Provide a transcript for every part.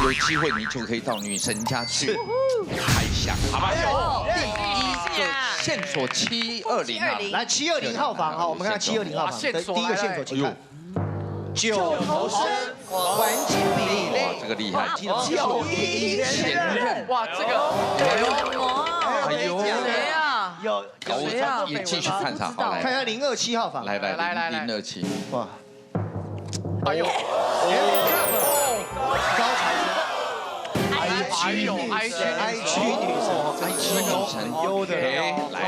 有机会你就可以到女神家去开箱，好吧？第一个线索720啊，来720号房哈，我们看720号房的第一个线索，请看。九头身环境比例，哇，这个厉害91前任，哇，这个哎呦，谁啊？有也继续看啥？好来，看一下027号房，来027，哇，哎呦，高材生 ，I 区女神，优的，来，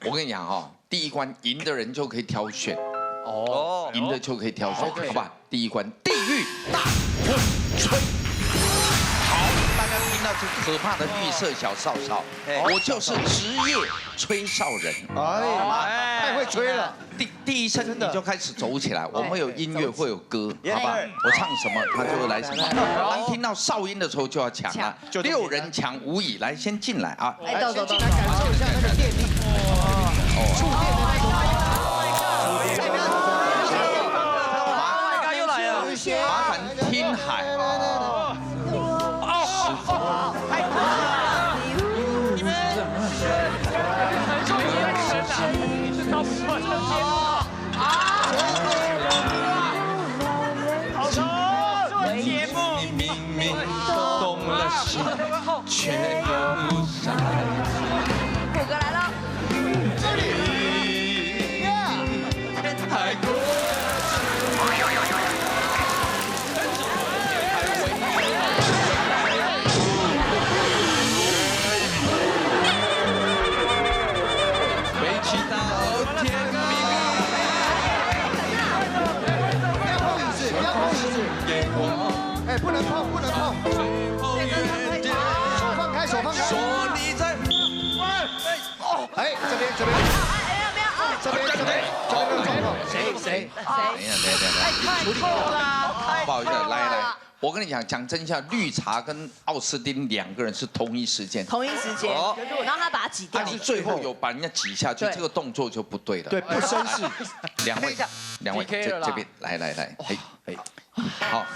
我跟你讲哈，第一关赢的人就可以挑选。哦，赢的就可以挑选，好吧？第一关地狱大风吹。好，大家听到这可怕的绿色小哨哨，我就是职业吹哨人。哎，太会吹了。第一声你就开始走起来，我们有音乐，会有歌，好吧？我唱什么，他就会来什么。当听到哨音的时候就要抢了，6人抢5乙，来先进来啊！来，先进来感受一下那个电力，触电的那种。麻烦听海。你们很注意人生你是到什么节目啊？好丑！节目明明动了心，却又伤。虎哥来了。太过。哎，不能碰，不能碰！手放开，手放开！说你在，哎，这边，这边有状况，谁？太臭了！不好意思，来，我跟你讲真相，绿茶跟奥斯汀2个人是同一时间，同一时间，然后他把他挤掉。但是最后有把人家挤下去，这个动作就不对了。对，不绅士。两位，这边来，嘿。好，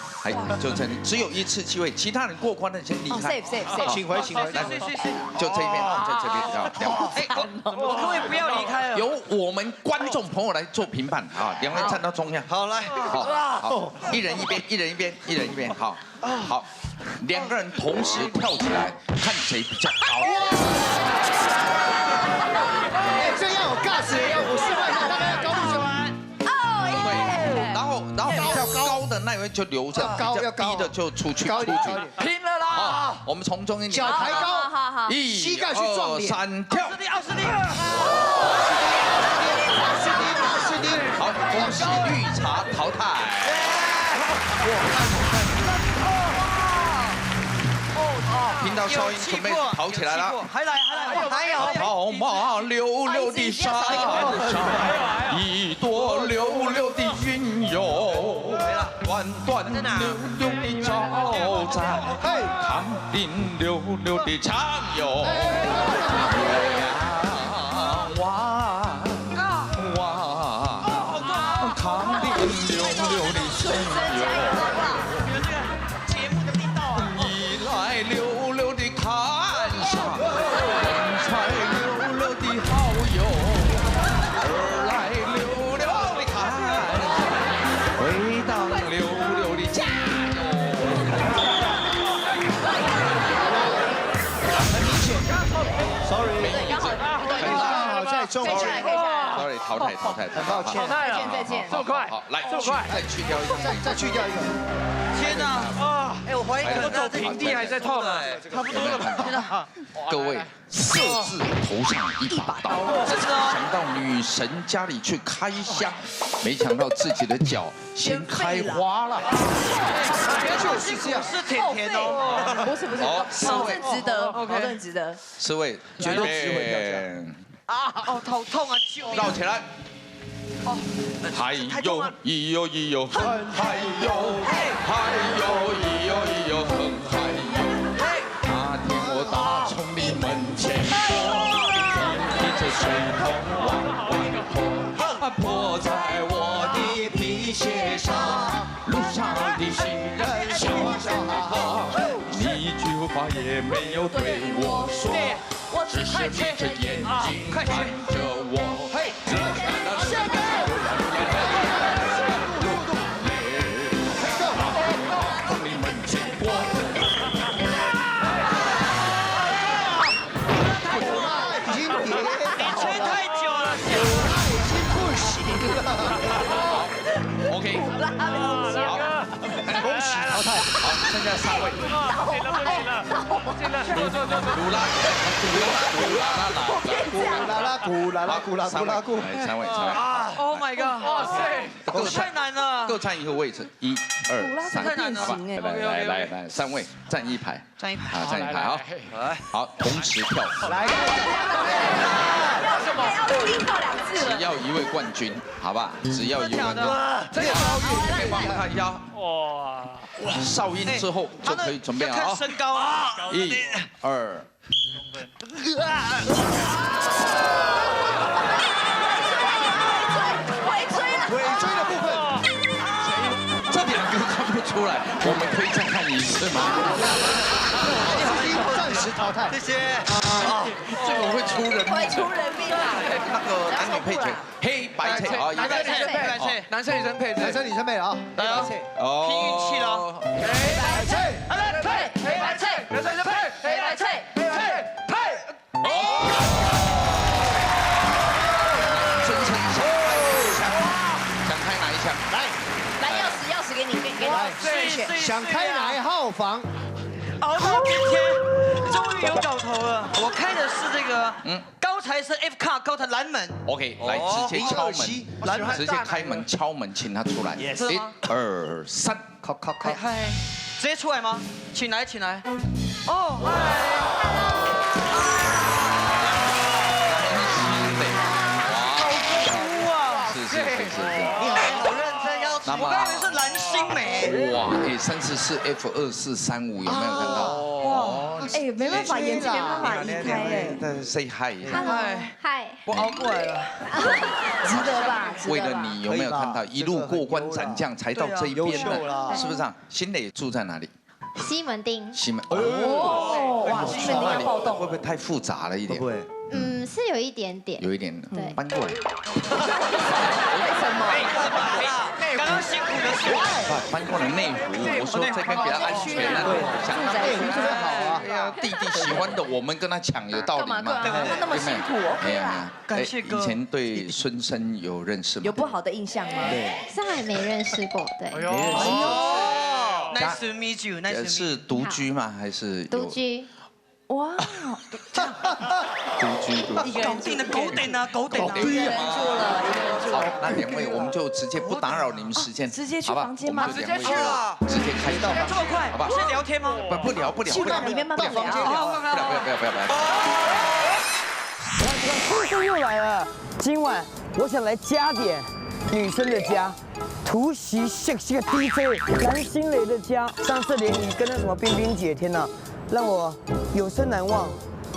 就这里，只有1次机会，其他人过关的先离开。safe，请回，来，就这边，在这边，各位不要离开了。由我们观众朋友来做评判啊，2位站到中央。好，来，好，一人一边，好，2个人同时跳起来，看谁比较高。哎，这样有 gas， 我示范一下，大家要高度什然后比较高的那位就留着，比较低的就出去。拼了啦！好，我们从中间脚抬高，好，膝盖去撞脸，3跳。奥斯汀，好，恭喜绿茶淘汰。听到哨音，准备跑起来了。还有，跑马溜溜的沙上，一朵溜溜的云哟，端溜溜的招展，康定溜溜的唱哟。哇，康定溜溜的声哟。一来溜溜的看上，人才溜溜的好友；二来溜溜的看上，回荡溜溜的家哟。很明显 ，sorry， 刚好在中间 ，sorry， 淘汰，很抱歉，再见，这么快，好，来，这么快，再去掉一个，再去掉一个。天哪！啊，哎，我怀疑可能走平地还在痛啊，差不多了吧？各位，各自头上一把刀，想到女神家里去开箱，没想到自己的脚先开花了。就是这样，是甜甜哦。不是，保证值得，保证值得。4位，绝对值回票价。啊，哦，好痛啊！救命！绕起来。哦，还有一呦，还有很还有。那天我打从你门前过，提着水桶往外泼，泼在我的皮鞋上，路上的信任，小好，你一句话也没有对我说，只是眯着眼睛看着我。嘿，这样的世界。OK， 好，恭喜淘汰，好，剩下3位，不行了，坐，古拉，3位，Oh my god， 哇塞，太难了，各占一个位置，1、2、3，太难了，好吧，来，3位站一排，站一排，好，站一排，好，好，同时跳，来，只要1位冠军，好吧？只要1位冠军，这个可以帮我看一下，哇，哨音之后就可以准备了啊！身高啊，1、2。尾椎的部分，这2个看不出来，我们可以再看一次吗？暂时淘汰，谢谢。这个会出人命，会出人命啊！那个男女配角，黑白配啊，男生女生配置，男生女生配啊，来哦，拼运气喽。黑白配，黑白配，男生配，黑白配，配。真诚想开哪一枪？来，钥匙给你，给你选。想开哪一号房？熬到今天，终于有搞头了。我开的是这个，高材生 F 卡高台蓝门。 OK， 来直接敲门，直接开门敲门，请他出来。1、2、3，靠，嗨，直接出来吗？请来。哦，嗨。是，你好认真要吃，我刚以为是蓝心湄。哇，哎，344 F2435有没有看到？哇，哎，没办法，眼睛没办法移开哎。 Say hi 一下。嗨，我熬过来了，值得吧？为了你有没有看到一路过关斩将才到这一边的，是不是啊？新磊住在哪里？西门町，西门。哦，哇，西门町要暴动，会不会太复杂了一点？不会，是有一点点，有一点，对搬过来。为什么？刚刚辛苦的是。搬过来内湖，我说这边比较安全啊。住宅区这边好啊。对啊，弟弟喜欢的我们跟他抢有道理吗？他那么辛苦，OK 啦。感谢哥。以前对孙生有认识吗？有不好的印象吗？对，上海没认识过，对，没认识。 Nice to meet you， Nice to meet you。是独居吗？还是独居？哇，独居。搞定了，狗点啊，狗点啊。一个人住了，好，那2位我们就直接不打扰你们时间，直接去房间吗？直接去了，直接开到。这么快？好吧，先聊天吗？不聊。去到里面慢慢聊。不要。故事又来了，今晚我想来加点女生的家，突袭这个 DJ 蓝心湄的家。上次联谊跟那什么冰冰姐，天哪，让我有生难忘，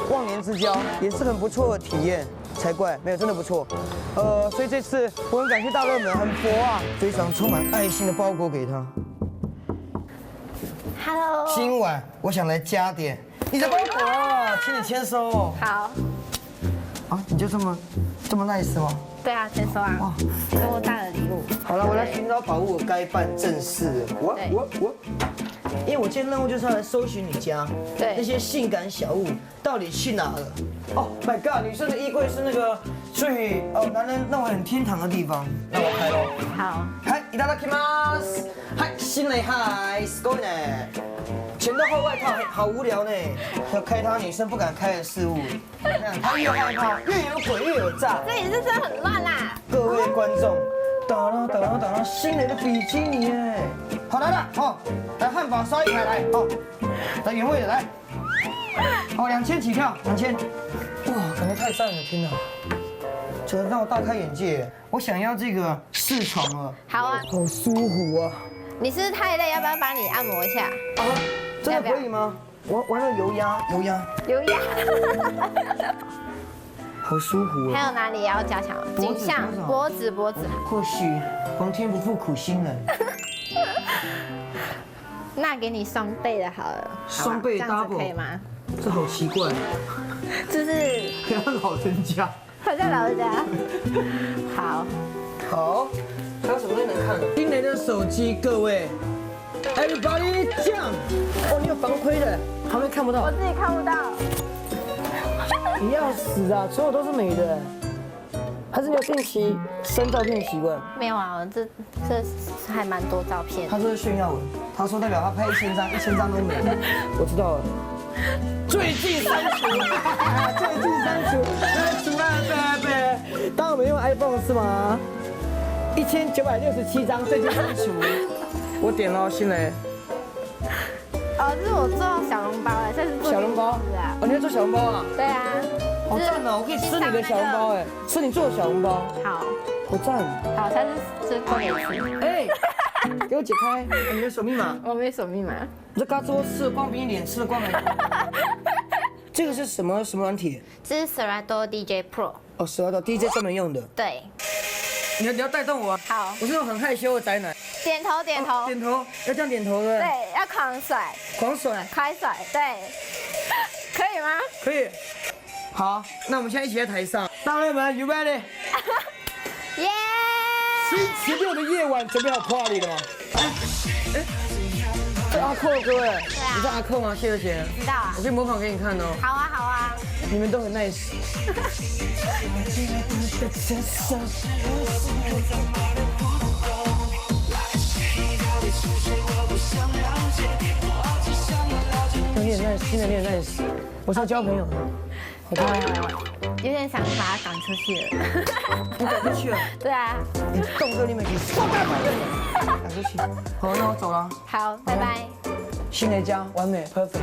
忘年之交也是很不错的体验才怪，没有真的不错。所以这次我很感谢大热门，很佛啊，非常充满爱心的包裹给他。 Hello， 今晚我想来加点你的包裹啊，请你签收。好，啊，你就这么 nice 吗？对啊，签收啊，哇，这我带的礼物。好了，我来寻找宝物，我该办正事。我，因为我今天任务就是要来搜寻你家，对那些性感小物到底去哪了？哦 ，My God， 女生的衣柜是那个最男人认为很天堂的地方。那我开喽。好，嗨，いただきます。嗨，心湄嗨 s c o 呢？前套后外套，好无聊呢。要开他女生不敢开的事物，他越害怕，越有鬼越有诈。这也是真的很乱啦。各位观众，打啦，心湄的比基尼哎，好来了，好，来汉堡烧一排来，好，来原味的来，好2000起跳，2000，哇，感觉太赞了，天哪，这让我大开眼界，我想要这个4床了，好啊，好舒服啊，你是不是太累？要不要帮你按摩一下？啊，真的可以吗？我玩那个油压，有呀。好舒服还啊，有哪里要加强？颈项、脖子。或许皇天不负苦心人。那给你双倍的好了。双倍这样子 double 可以吗？这好奇怪，就是不要老人家。我在老家。好，好，还有什么东西能看？今年的手机，各位 ，Everybody jump！ 哦，你有防窥的，旁边看不到我。自己看不到。你要死啊！所有都是美的，还是你有定期生照片习惯？没有啊，这还蛮多照片。他说是炫耀文，他说代表他拍1000张，1000张都美。我知道了，最近删除，最近删除了，对。当我们用 iPhone 是吗？1967张最近删除，我点了新雷。哦，这是我做小笼包哎，这是做小笼包是啊。哦，你要做小笼包啊？对啊。好赞哦！我可以吃你的小笼包哎，吃你做的小笼包，好，好赞！好，下次吃过给吃。哎，给我解开你的手密码。我没锁密码。你这嘎吱窝吃的光比你脸吃的光还多。这个是什么软体？这是 Serato DJ Pro。哦，Serato DJ 专门用的。对。你要带动我啊！好。我是那种很害羞的宅男。点头点头。点头，要这样点头的。对，要狂甩。狂甩。开甩，对。可以吗？可以。好，那我们现在一起在台上，大朋友们，You ready？ 耶！星期6的夜晚，准备好 party 了吗？这阿扣各位，你是阿扣吗？谢谢。知道啊我。可以模仿给你看哦。好啊好啊。你们都很 nice。有点 nice， 新的有点 nice。我是要交朋友的。有点想把他赶出去了。你赶出去了？对啊。你动作你没去，说干嘛的？赶出去。好，那我走了。好，拜拜。新雷家完美 perfect，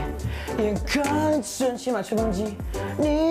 眼看着先买吹风机，你